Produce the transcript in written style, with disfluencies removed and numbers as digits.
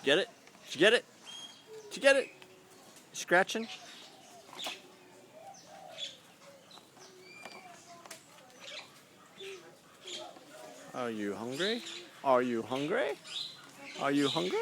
Get it? Did you get it? Did you get it? Scratching? Are you hungry? Are you hungry? Are you hungry?